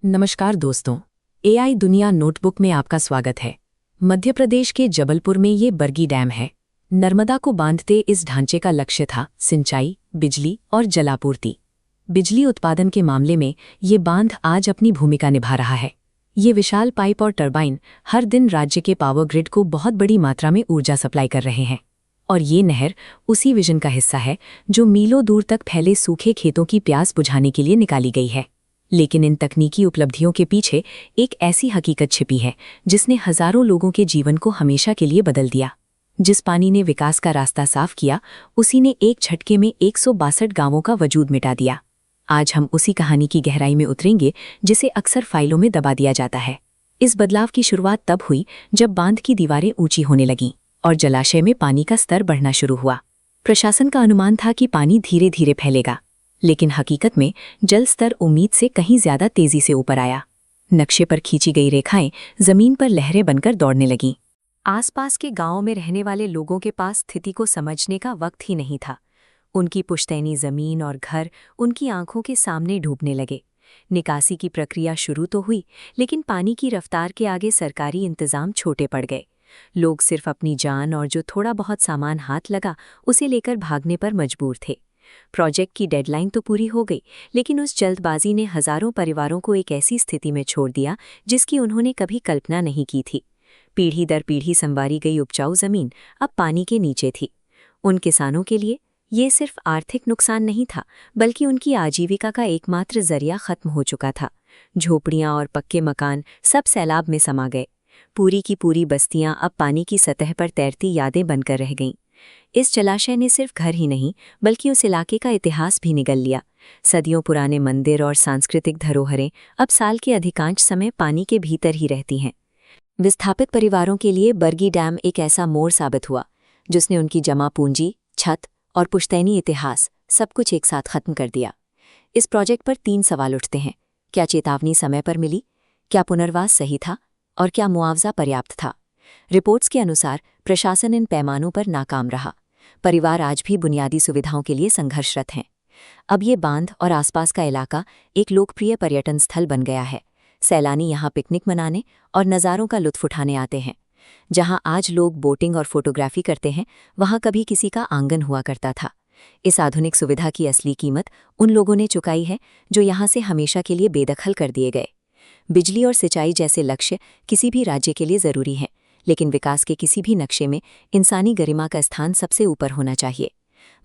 नमस्कार दोस्तों, एआई दुनिया नोटबुक में आपका स्वागत है। मध्य प्रदेश के जबलपुर में ये बरगी डैम है। नर्मदा को बांधते इस ढांचे का लक्ष्य था सिंचाई, बिजली और जलापूर्ति। बिजली उत्पादन के मामले में ये बांध आज अपनी भूमिका निभा रहा है। ये विशाल पाइप और टरबाइन हर दिन राज्य के पावर ग्रिड को बहुत बड़ी मात्रा में ऊर्जा सप्लाई कर रहे हैं। और ये नहर उसी विजन का हिस्सा है जो मीलों दूर तक फैले सूखे खेतों की प्यास बुझाने के लिए निकाली गई है। लेकिन इन तकनीकी उपलब्धियों के पीछे एक ऐसी हकीकत छिपी है जिसने हजारों लोगों के जीवन को हमेशा के लिए बदल दिया। जिस पानी ने विकास का रास्ता साफ किया, उसी ने एक झटके में 162 गांवों का वजूद मिटा दिया। आज हम उसी कहानी की गहराई में उतरेंगे जिसे अक्सर फाइलों में दबा दिया जाता है। इस बदलाव की शुरुआत तब हुई जब बांध की दीवारें ऊंची होने लगीं और जलाशय में पानी का स्तर बढ़ना शुरू हुआ। प्रशासन का अनुमान था कि पानी धीरे धीरे फैलेगा, लेकिन हकीकत में जल स्तर उम्मीद से कहीं ज्यादा तेजी से ऊपर आया। नक्शे पर खींची गई रेखाएं जमीन पर लहरें बनकर दौड़ने लगीं। आसपास के गांवों में रहने वाले लोगों के पास स्थिति को समझने का वक्त ही नहीं था। उनकी पुश्तैनी जमीन और घर उनकी आंखों के सामने डूबने लगे। निकासी की प्रक्रिया शुरू तो हुई, लेकिन पानी की रफ्तार के आगे सरकारी इंतजाम छोटे पड़ गए। लोग सिर्फ अपनी जान और जो थोड़ा बहुत सामान हाथ लगा उसे लेकर भागने पर मजबूर थे। प्रोजेक्ट की डेडलाइन तो पूरी हो गई, लेकिन उस जल्दबाजी ने हजारों परिवारों को एक ऐसी स्थिति में छोड़ दिया जिसकी उन्होंने कभी कल्पना नहीं की थी। पीढ़ी दर पीढ़ी संवारी गई उपजाऊ जमीन अब पानी के नीचे थी। उन किसानों के लिए ये सिर्फ आर्थिक नुकसान नहीं था, बल्कि उनकी आजीविका का एकमात्र जरिया खत्म हो चुका था। झोपड़ियां और पक्के मकान सब सैलाब में समा गए। पूरी की पूरी बस्तियां अब पानी की सतह पर तैरती यादें बनकर रह गईं। इस जलाशय ने सिर्फ घर ही नहीं, बल्कि उस इलाके का इतिहास भी निगल लिया। सदियों पुराने मंदिर और सांस्कृतिक धरोहरें अब साल के अधिकांश समय पानी के भीतर ही रहती हैं। विस्थापित परिवारों के लिए बरगी डैम एक ऐसा मोड़ साबित हुआ जिसने उनकी जमा पूंजी, छत और पुश्तैनी इतिहास सब कुछ एक साथ खत्म कर दिया। इस प्रोजेक्ट पर 3 सवाल उठते हैं। क्या चेतावनी समय पर मिली? क्या पुनर्वास सही था? और क्या मुआवजा पर्याप्त था? रिपोर्ट्स के अनुसार प्रशासन इन पैमानों पर नाकाम रहा। परिवार आज भी बुनियादी सुविधाओं के लिए संघर्षरत हैं। अब ये बांध और आसपास का इलाका एक लोकप्रिय पर्यटन स्थल बन गया है। सैलानी यहाँ पिकनिक मनाने और नज़ारों का लुत्फ उठाने आते हैं। जहाँ आज लोग बोटिंग और फोटोग्राफी करते हैं, वहाँ कभी किसी का आंगन हुआ करता था। इस आधुनिक सुविधा की असली कीमत उन लोगों ने चुकाई है जो यहाँ से हमेशा के लिए बेदखल कर दिए गए। बिजली और सिंचाई जैसे लक्ष्य किसी भी राज्य के लिए ज़रूरी हैं, लेकिन विकास के किसी भी नक्शे में इंसानी गरिमा का स्थान सबसे ऊपर होना चाहिए।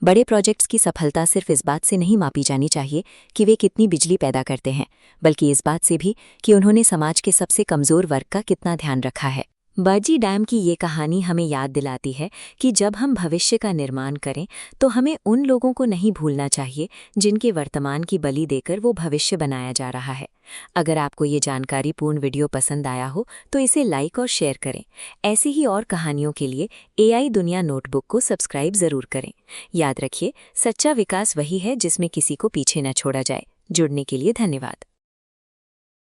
बड़े प्रोजेक्ट्स की सफलता सिर्फ इस बात से नहीं मापी जानी चाहिए कि वे कितनी बिजली पैदा करते हैं, बल्कि इस बात से भी कि उन्होंने समाज के सबसे कमज़ोर वर्ग का कितना ध्यान रखा है। बरगी डैम की ये कहानी हमें याद दिलाती है कि जब हम भविष्य का निर्माण करें तो हमें उन लोगों को नहीं भूलना चाहिए जिनके वर्तमान की बलि देकर वो भविष्य बनाया जा रहा है। अगर आपको ये जानकारीपूर्ण वीडियो पसंद आया हो तो इसे लाइक और शेयर करें। ऐसी ही और कहानियों के लिए एआई दुनिया नोटबुक को सब्सक्राइब ज़रूर करें। याद रखिए, सच्चा विकास वही है जिसमें किसी को पीछे न छोड़ा जाए। जुड़ने के लिए धन्यवाद।